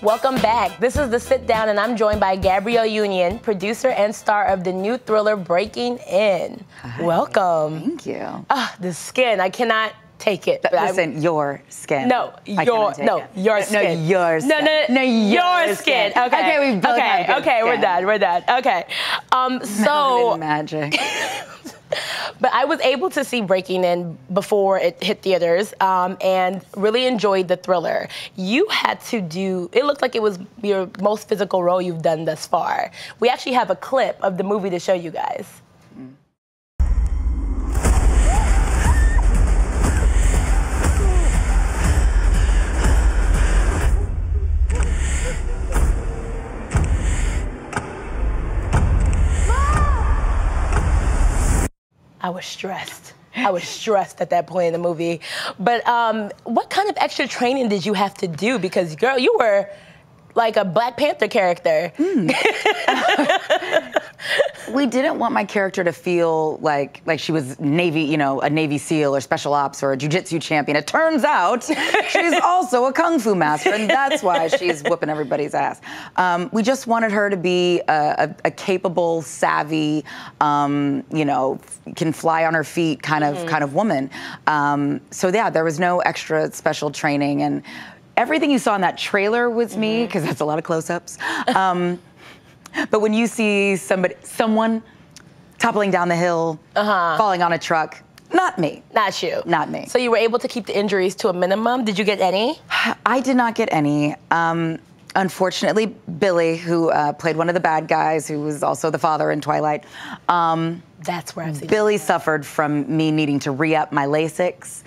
Welcome back. This is The Sit Down, and I'm joined by Gabrielle Union, producer and star of the new thriller Breaking In. Hi. Welcome. Thank you. The skin, I cannot take it. Listen, your skin. No, your skin. No, your skin. No, your skin. Okay. Okay, we both have good okay, skin. we're done. Okay. So magic. But I was able to see Breaking In before it hit theaters, and really enjoyed the thriller. You had to do, it looked like it was your most physical role you've done thus far. We actually have a clip of the movie to show you guys. I was stressed. I was stressed at that point in the movie. But what kind of extra training did you have to do? Because, girl, you were like a Black Panther character. We didn't want my character to feel like she was Navy, you know, a Navy SEAL or special ops or a jiu-jitsu champion. It turns out she's also a kung fu master, and that's why she's whooping everybody's ass. We just wanted her to be a capable, savvy, you know, can fly on her feet kind of woman. So yeah, there was no extra special training, and everything you saw in that trailer was me, because that's a lot of close-ups. But when you see someone toppling down the hill, falling on a truck, not me. Not you. Not me. So you were able to keep the injuries to a minimum. Did you get any? I did not get any. Unfortunately, Billy, who played one of the bad guys, who was also the father in Twilight, that's where I've seen Billy suffered from me needing to re-up my Lasix.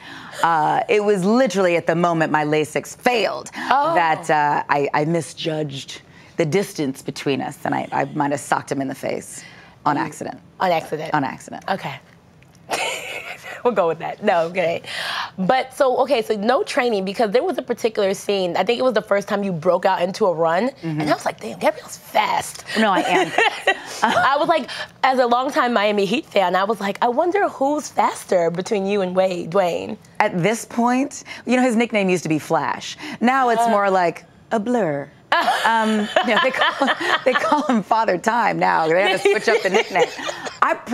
It was literally at the moment my Lasix failed that I misjudged the distance between us, and I might have socked him in the face on accident. On accident? On accident. Okay. We'll go with that. No, okay. But so no training, because there was a particular scene, I think it was the first time you broke out into a run, and I was like, damn, Gabrielle's fast. No, I am. I was like, as a longtime Miami Heat fan, I was like, I wonder who's faster between you and Dwayne. At this point, you know, his nickname used to be Flash. Now it's more like a blur. You know, they call him Father Time now. They have to switch up the nickname.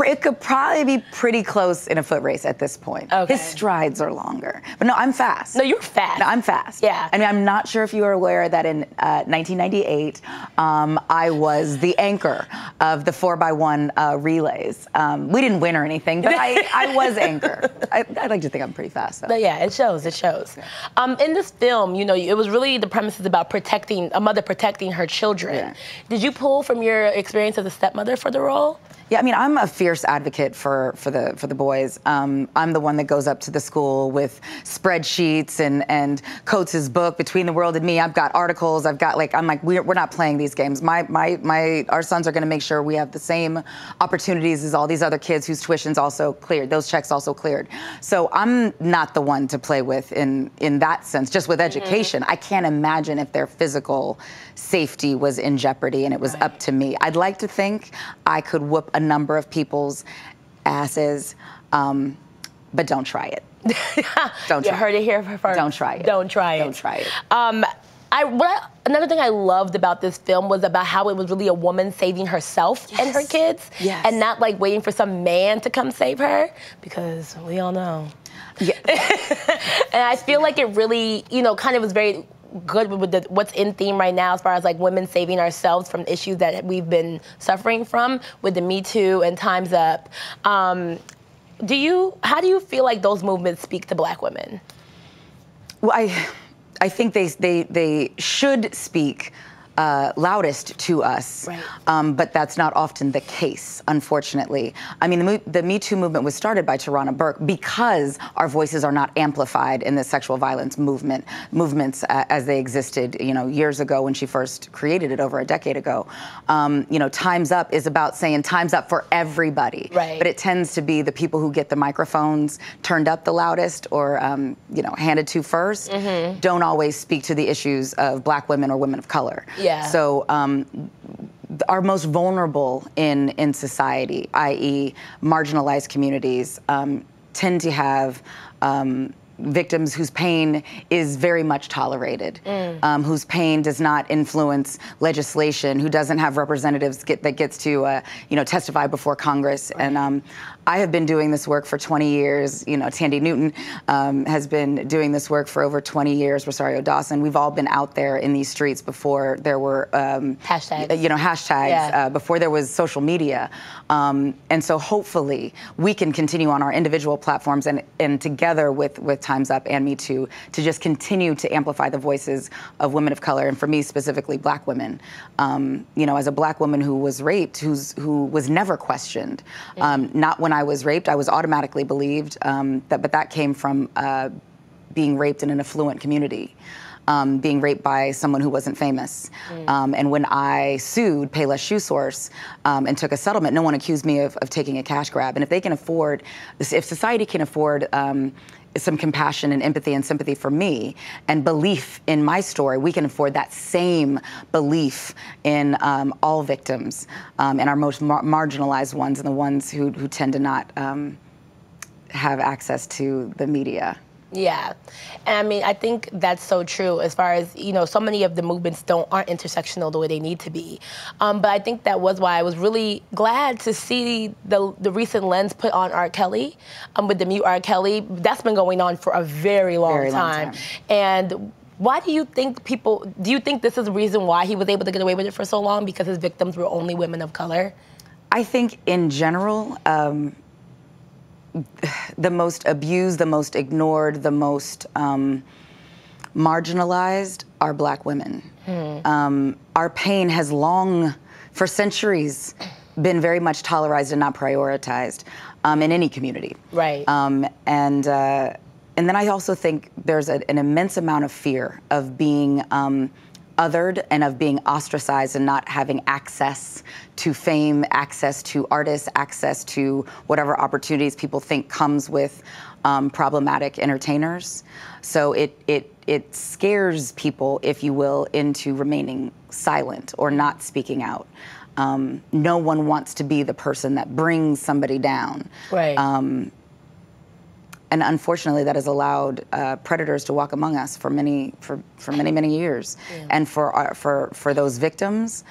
It could probably be pretty close in a foot race at this point. Okay. His strides are longer. But no, I'm fast. No, you're fast. No, I'm fast. Yeah. I mean, I'm not sure if you are aware that in 1998, I was the anchor of the 4x1 relays. We didn't win or anything, but I was anchor. I like to think I'm pretty fast, though. But yeah, it shows, it shows. Yeah. In this film, you know, it was really, the premise is about a mother protecting her children. Yeah. Did you pull from your experience as a stepmother for the role? Yeah, I mean, I'm a fierce advocate for the boys. I'm the one that goes up to the school with spreadsheets and Coates' book, Between the World and Me. I've got articles. We're not playing these games. Our sons are going to make sure we have the same opportunities as all these other kids whose tuition's also cleared, those checks also cleared. So I'm not the one to play with in that sense. Just with education, I can't imagine if their physical safety was in jeopardy and it was up to me. I'd like to think I could whoop a number of people's asses, but don't try it. Don't try. You heard it here first. Don't try it. Don't try it. Don't try it. Another thing I loved about this film was about how it was really a woman saving herself and her kids, and not like waiting for some man to come save her, because we all know. Yeah. And I feel like it really, you know, kind of was very good with what's in theme right now as far as like women saving ourselves from issues that we've been suffering from with the Me Too and Time's Up. How do you feel like those movements speak to Black women? Well, I think they should speak loudest to us, but that's not often the case, unfortunately. I mean, the Me Too movement was started by Tarana Burke because our voices are not amplified in the sexual violence movements as they existed, you know, years ago when she first created it over a decade ago. You know, Time's Up is about saying time's up for everybody, but it tends to be the people who get the microphones turned up the loudest or, you know, handed to first, don't always speak to the issues of Black women or women of color. Yeah. So our most vulnerable in society, i.e. marginalized communities, tend to have victims whose pain is very much tolerated, whose pain does not influence legislation, who doesn't have representatives that gets to testify before Congress. Right. And I have been doing this work for 20 years. Tandy Newton has been doing this work for over 20 years. Rosario Dawson. We've all been out there in these streets before there were hashtags, before there was social media. And so hopefully we can continue on our individual platforms and together with Time's Up and Me Too to just continue to amplify the voices of women of color, and for me specifically, Black women. As a Black woman who was raped, who was never questioned. Not when I was raped, I was automatically believed, but that came from being raped in an affluent community. Being raped by someone who wasn't famous. And when I sued Payless Shoe Source and took a settlement, no one accused me of taking a cash grab. And if they can afford, if society can afford some compassion and empathy and sympathy for me and belief in my story, we can afford that same belief in all victims and our most marginalized ones and the ones who tend to not have access to the media. Yeah, and I mean, I think that's so true as far as, so many of the movements aren't intersectional the way they need to be. But I think that was why I was really glad to see the recent lens put on R. Kelly, with the Mute R. Kelly. That's been going on for a very long time. And why do you think do you think this is the reason why he was able to get away with it for so long? Because his victims were only women of color? I think in general, the most abused, the most ignored, the most marginalized are Black women. Our pain has long, for centuries, been very much tolerized and not prioritized in any community. Right. And then I also think there's an immense amount of fear of being othered and of being ostracized and not having access to fame, access to artists, access to whatever opportunities people think comes with problematic entertainers. So it scares people, if you will, into remaining silent or not speaking out. No one wants to be the person that brings somebody down. Right. And unfortunately, that has allowed predators to walk among us for many years. Yeah. And for those victims,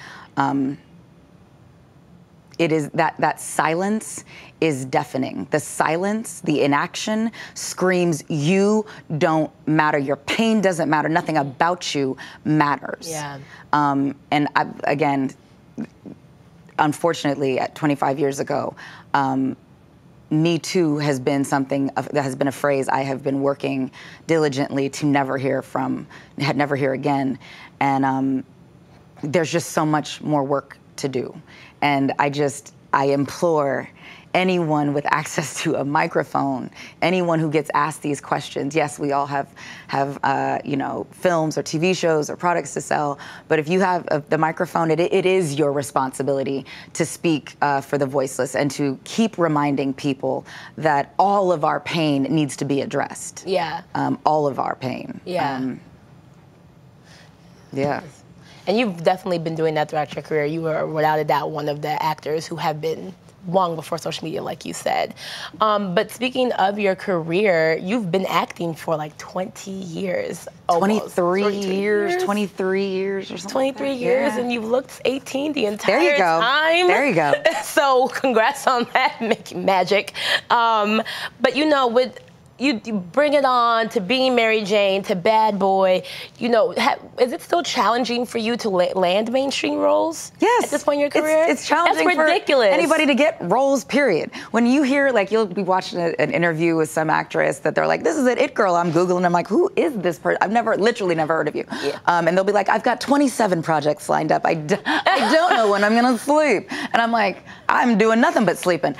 it is that silence is deafening. The silence, the inaction, screams, "You don't matter. Your pain doesn't matter. Nothing about you matters." Yeah. And again, unfortunately, 25 years ago. Me Too has been something that has been a phrase I have been working diligently to never hear again. And there's just so much more work to do. And I implore anyone with access to a microphone, anyone who gets asked these questions. Yes, we all have films or TV shows or products to sell, but if you have the microphone, it is your responsibility to speak for the voiceless and to keep reminding people that all of our pain needs to be addressed. Yeah. All of our pain. Yeah. Yeah. And you've definitely been doing that throughout your career. You were, without a doubt, one of the actors who have been long before social media, like you said. But speaking of your career, you've been acting for like 20 years. 23 years or something. 23 years, yeah. And you've looked 18 the entire time. There you go. So congrats on that, magic. But with you bring it on to being Mary Jane, to Bad Boy, is it still challenging for you to land mainstream roles? Yes. At this point in your career? It's challenging. That's ridiculous. For anybody to get roles, period. When you hear, you'll be watching an interview with some actress that they're like, this is an it girl, I'm Googling, I'm like, who is this person? I've literally never heard of you. Yeah. And they'll be like, I've got 27 projects lined up. I don't know when I'm gonna sleep. And I'm like, I'm doing nothing but sleeping.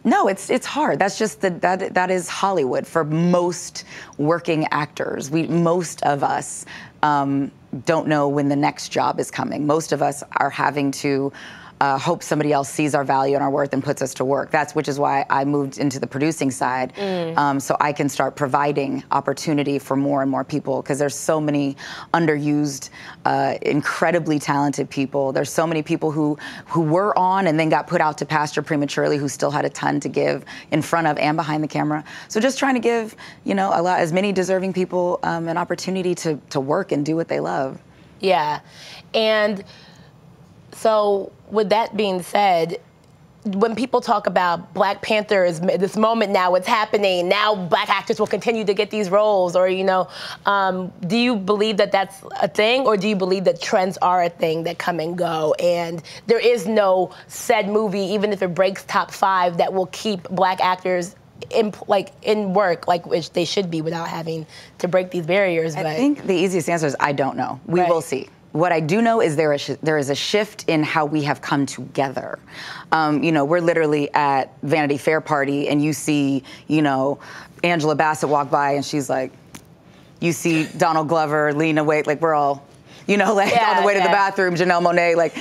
No, it's hard. That's just that is Hollywood for most working actors. Most of us don't know when the next job is coming. Most of us are having to hope somebody else sees our value and our worth and puts us to work. Which is why I moved into the producing side, so I can start providing opportunity for more and more people, because there's so many underused incredibly talented people. There's so many people who were on and then got put out to pasture prematurely, who still had a ton to give in front of and behind the camera. So just trying to give, as many deserving people an opportunity to work and do what they love. Yeah. And so with that being said, when people talk about Black Panthers, this moment now, what's happening, now Black actors will continue to get these roles, or, do you believe that that's a thing, or do you believe that trends are a thing that come and go, and there is no said movie, even if it breaks top 5, that will keep Black actors in work, which they should be, without having to break these barriers? I think the easiest answer is I don't know. We will see. What I do know is there is a shift in how we have come together. We're literally at Vanity Fair party, and you see, Angela Bassett walk by, and she's like, you see Donald Glover, Lena Waithe, we're all, on the way to the bathroom, Janelle Monáe,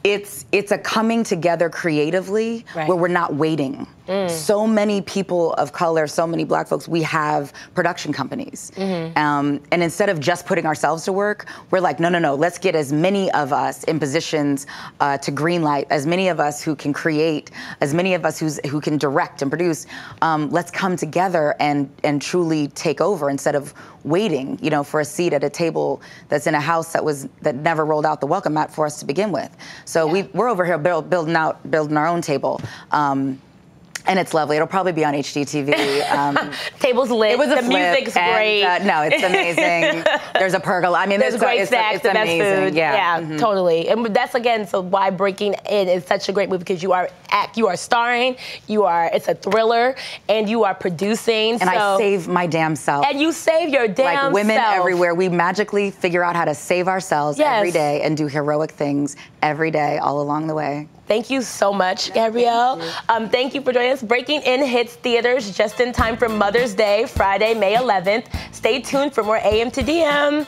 it's a coming together creatively where we're not waiting. So many people of color, so many Black folks, we have production companies. And instead of just putting ourselves to work, we're like, no, let's get as many of us in positions to greenlight, as many of us who can create, as many of us who can direct and produce. Let's come together and truly take over instead of waiting, for a seat at a table that's in a house that never rolled out the welcome mat for us to begin with. So we're over here building our own table. And it's lovely. It'll probably be on HGTV. Table's lit. It was a the flip, music's great. No, it's amazing. There's a pergola. I mean, there's great snacks, it's the best amazing. food. Yeah, Totally. And that's again, so why Breaking In is such a great movie, because you are starring, it's a thriller, and you are producing. And I save my damn self. And you save your damn self. Like women everywhere, we magically figure out how to save ourselves every day and do heroic things every day, all along the way. Thank you so much, Gabrielle. Thank you for joining us. Breaking In hits theaters just in time for Mother's Day, Friday, May 11th. Stay tuned for more AM to DM.